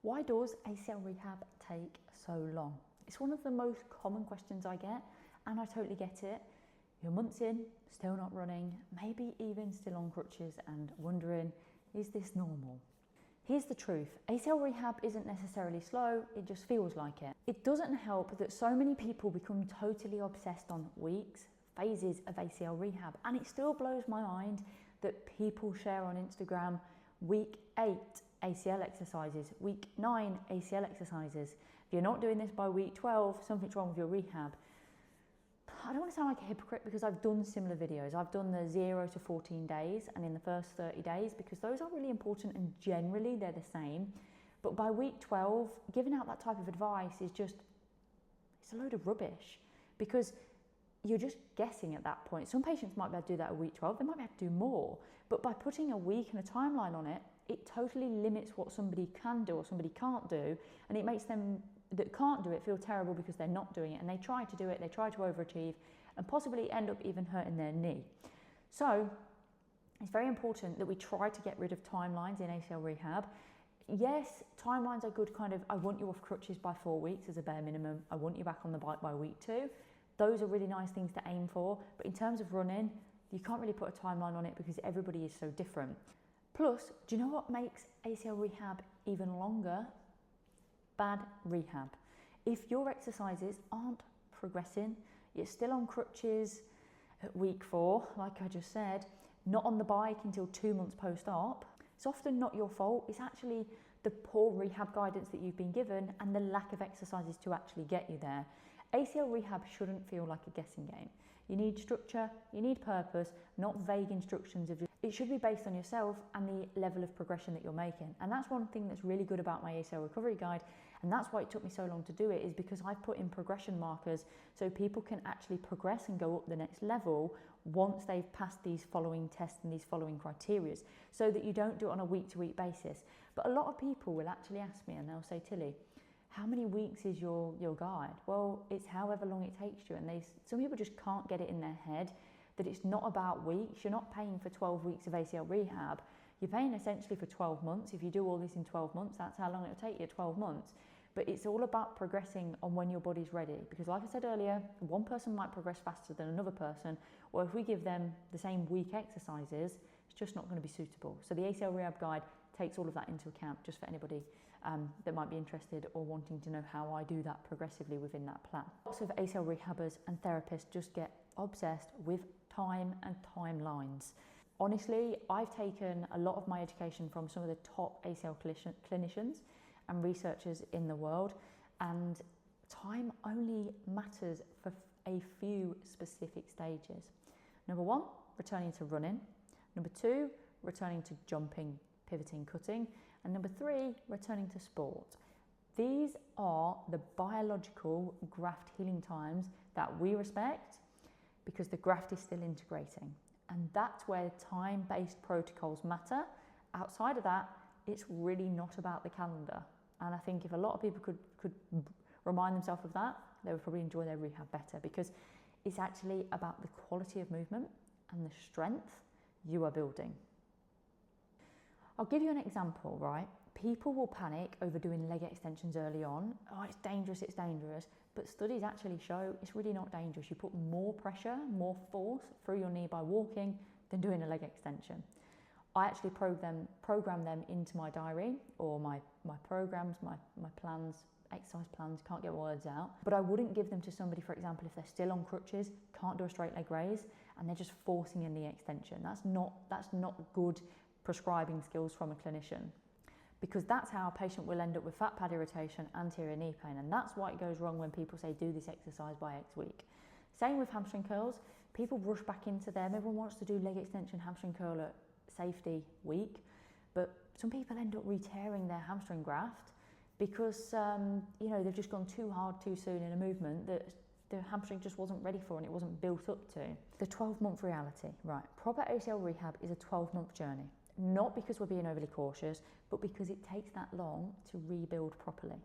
Why does ACL rehab take so long? It's one of the most common questions I get, and I totally get it. You're months in, still not running, maybe even still on crutches and wondering, is this normal? Here's the truth, ACL rehab isn't necessarily slow, it just feels like it. It doesn't help that so many people become totally obsessed on weeks, phases of ACL rehab, and it still blows my mind that people share on Instagram week 8 ACL exercises, week 9 ACL exercises. If you're not doing this by week 12, something's wrong with your rehab. I don't want to sound like a hypocrite because I've done similar videos. I've done the 0 to 14 days and in the first 30 days because those are really important and generally they're the same. But by week 12, giving out that type of advice is just, it's a load of rubbish because you're just guessing at that point. Some patients might be able to do that at week 12, they might be able to do more. But by putting a week and a timeline on it, it totally limits what somebody can do or somebody can't do, and it makes them that can't do it feel terrible because they're not doing it, and they try to do it, they try to overachieve, and possibly end up even hurting their knee. So it's very important that we try to get rid of timelines in ACL rehab. Yes, timelines are good, kind of, I want you off crutches by 4 weeks as a bare minimum, I want you back on the bike by week 2. Those are really nice things to aim for, but in terms of running, you can't really put a timeline on it because everybody is so different. Plus, do you know what makes ACL rehab even longer? Bad rehab. If your exercises aren't progressing, you're still on crutches at week 4, like I just said, not on the bike until 2 months post-op, it's often not your fault. It's actually the poor rehab guidance that you've been given and the lack of exercises to actually get you there. ACL rehab shouldn't feel like a guessing game. You need structure, you need purpose, not vague instructions of it should be based on yourself and the level of progression that you're making. And that's one thing that's really good about my ACL recovery guide, and that's why it took me so long to do it, is because I've put in progression markers so people can actually progress and go up the next level once they've passed these following tests and these following criteria, so that you don't do it on a week-to-week basis. But a lot of people will actually ask me and they'll say, Tilly, how many weeks is your guide? Well, it's however long it takes you, and some people just can't get it in their head that it's not about weeks. You're not paying for 12 weeks of ACL rehab. You're paying essentially for 12 months. If you do all this in 12 months, that's how long it'll take you, 12 months. But it's all about progressing on when your body's ready. Because like I said earlier, one person might progress faster than another person, or if we give them the same week exercises, it's just not going to be suitable. So the ACL Rehab Guide takes all of that into account, just for anybody that might be interested or wanting to know how I do that progressively within that plan. Lots of ACL rehabbers and therapists just get obsessed with time and timelines. Honestly, I've taken a lot of my education from some of the top ACL clinicians and researchers in the world, and time only matters for a few specific stages. Number 1, returning to running. Number 2, returning to jumping, pivoting, cutting. And number 3, returning to sport. These are the biological graft healing times that we respect because the graft is still integrating. And that's where time-based protocols matter. Outside of that, it's really not about the calendar. And I think if a lot of people could remind themselves of that, they would probably enjoy their rehab better, because it's actually about the quality of movement and the strength you are building. I'll give you an example, right? People will panic over doing leg extensions early on. Oh, it's dangerous, but studies actually show it's really not dangerous. You put more pressure, more force through your knee by walking than doing a leg extension. I actually program them into my diary, or my programs, my plans, exercise plans, can't get words out. But I wouldn't give them to somebody, for example, if they're still on crutches, can't do a straight leg raise, and they're just forcing a knee extension. That's not good prescribing skills from a clinician, because that's how a patient will end up with fat pad irritation, anterior knee pain, and that's why it goes wrong when people say do this exercise by X week. Same with hamstring curls. People rush back into them. Everyone wants to do leg extension, hamstring curl at safety week, but some people end up re-tearing their hamstring graft because they've just gone too hard too soon in a movement that the hamstring just wasn't ready for and it wasn't built up to. The 12-month reality, right? Proper ACL rehab is a 12-month journey. Not because we're being overly cautious, but because it takes that long to rebuild properly.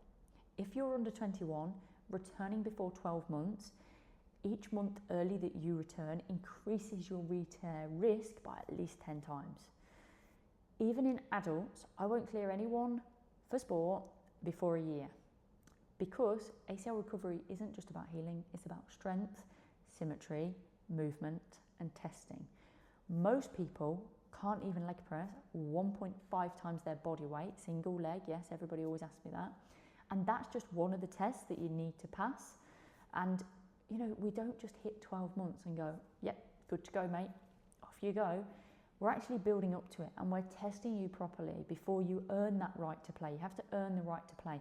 If you're under 21, returning before 12 months, each month early that you return increases your re-tear risk by at least 10 times. Even in adults, I won't clear anyone for sport before a year. Because ACL recovery isn't just about healing, it's about strength, symmetry, movement and testing. Most people can't even leg press 1.5 times their body weight, single leg, yes, everybody always asks me that. And that's just one of the tests that you need to pass. And, you know, we don't just hit 12 months and go, yep, good to go, mate, off you go. We're actually building up to it and we're testing you properly before you earn that right to play. You have to earn the right to play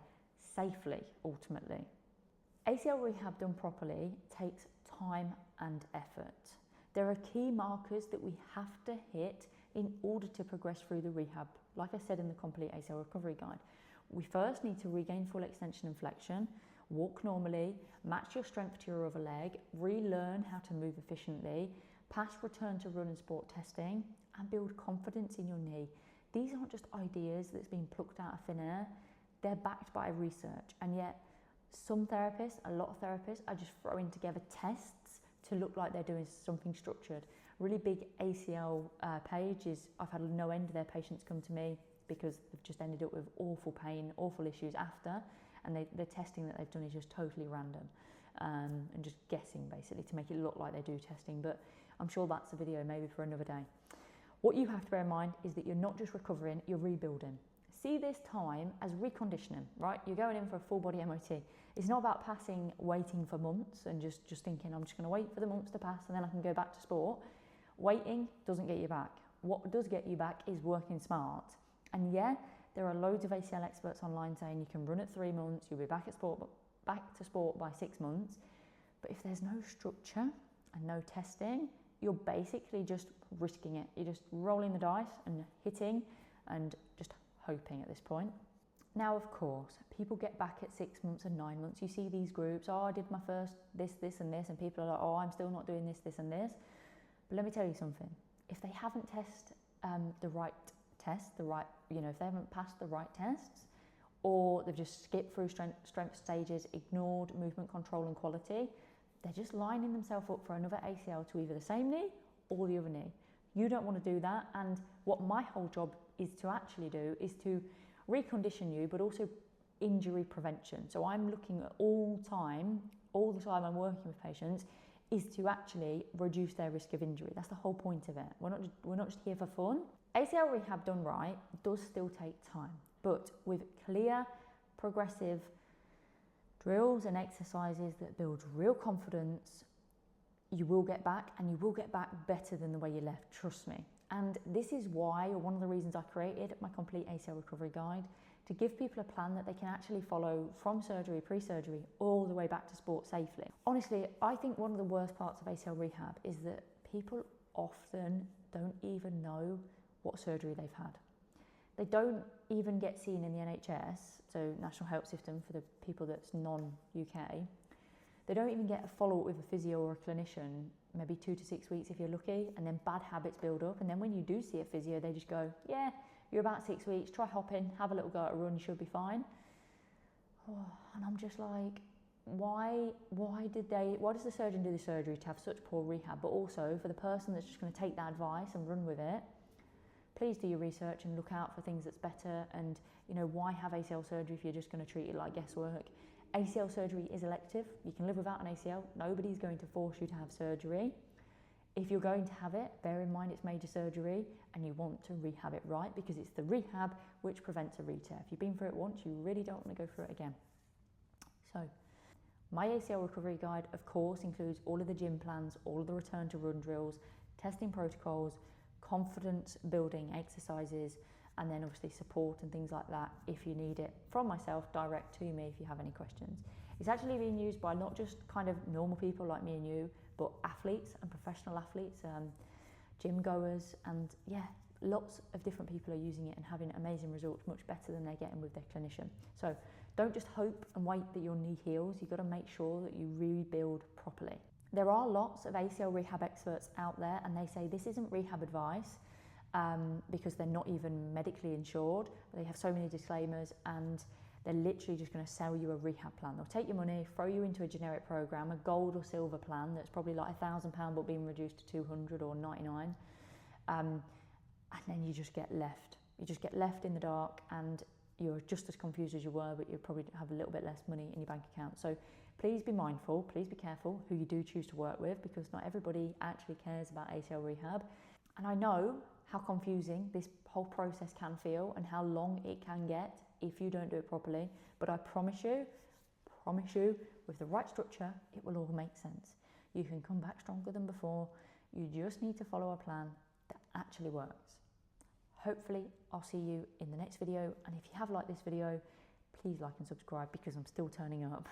safely, ultimately. ACL rehab done properly takes time and effort. There are key markers that we have to hit in order to progress through the rehab. Like I said in the complete ACL recovery guide, we first need to regain full extension and flexion, walk normally, match your strength to your other leg, relearn how to move efficiently, pass return to run and sport testing, and build confidence in your knee. These aren't just ideas that's been plucked out of thin air, they're backed by research, and yet some therapists, a lot of therapists, are just throwing together tests to look like they're doing something structured. Really big ACL pages, I've had no end of their patients come to me because they've just ended up with awful pain, awful issues after, and the testing that they've done is just totally random and just guessing basically to make it look like they do testing, but I'm sure that's a video maybe for another day. What you have to bear in mind is that you're not just recovering, you're rebuilding. See this time as reconditioning, right? You're going in for a full body MOT. It's not about waiting for months and just thinking, I'm just going to wait for the months to pass and then I can go back to sport. Waiting doesn't get you back. What does get you back is working smart. And yeah, there are loads of ACL experts online saying you can run at 3 months, you'll be back to sport by 6 months. But if there's no structure and no testing, you're basically just risking it. You're just rolling the dice and hitting and just hoping at this point. Now, of course, people get back at 6 months and 9 months. You see these groups, oh, I did my first this and this, and people are like, oh, I'm still not doing this and this. But let me tell you something. If they haven't tested the right test, if they haven't passed the right tests, or they've just skipped through strength stages, ignored movement control and quality, they're just lining themselves up for another ACL to either the same knee or the other knee. You don't want to do that, and what my whole job is to actually do is to recondition you, but also injury prevention. So I'm looking at all the time I'm working with patients, is to actually reduce their risk of injury. That's the whole point of it. We're not just here for fun. ACL rehab done right does still take time, but with clear, progressive drills and exercises that build real confidence, you will get back, and you will get back better than the way you left, trust me. And this is why, or one of the reasons I created my complete ACL recovery guide, to give people a plan that they can actually follow from surgery, pre-surgery, all the way back to sport safely. Honestly, I think one of the worst parts of ACL rehab is that people often don't even know what surgery they've had. They don't even get seen in the NHS, so National Health System for the people that's non-UK. They don't even get a follow-up with a physio or a clinician, maybe 2 to 6 weeks if you're lucky, and then bad habits build up. And then when you do see a physio, they just go, yeah, you're about 6 weeks, try hopping, have a little go at a run, you should be fine. Oh, and I'm just like, why does the surgeon do the surgery to have such poor rehab? But also for the person that's just going to take that advice and run with it, please do your research and look out for things that's better. And why have ACL surgery if you're just going to treat it like guesswork? ACL surgery is elective. You can live without an ACL. Nobody's going to force you to have surgery. If you're going to have it, bear in mind it's major surgery and you want to rehab it right, because it's the rehab which prevents a re-tear. If you've been through it once, you really don't want to go through it again. So, my ACL recovery guide, of course, includes all of the gym plans, all of the return to run drills, testing protocols, confidence building exercises, and then obviously support and things like that if you need it from myself direct to me if you have any questions. It's actually being used by not just kind of normal people like me and you, but athletes and professional athletes, gym goers, and yeah, lots of different people are using it and having amazing results, much better than they're getting with their clinician. So don't just hope and wait that your knee heals. You've got to make sure that you rebuild properly. There are lots of ACL rehab experts out there, and they say this isn't rehab advice because they're not even medically insured. They have so many disclaimers, and they're literally just going to sell you a rehab plan. They'll take your money, throw you into a generic program, a gold or silver plan that's probably like £1,000 but being reduced to 200 or 99, and then you just get left. You just get left in the dark, and you're just as confused as you were, but you'll probably have a little bit less money in your bank account. So please be mindful, please be careful who you do choose to work with, because not everybody actually cares about ACL rehab. And I know how confusing this whole process can feel and how long it can get if you don't do it properly. But I promise you, with the right structure, it will all make sense. You can come back stronger than before. You just need to follow a plan that actually works. Hopefully, I'll see you in the next video. And if you have liked this video, please like and subscribe, because I'm still turning up.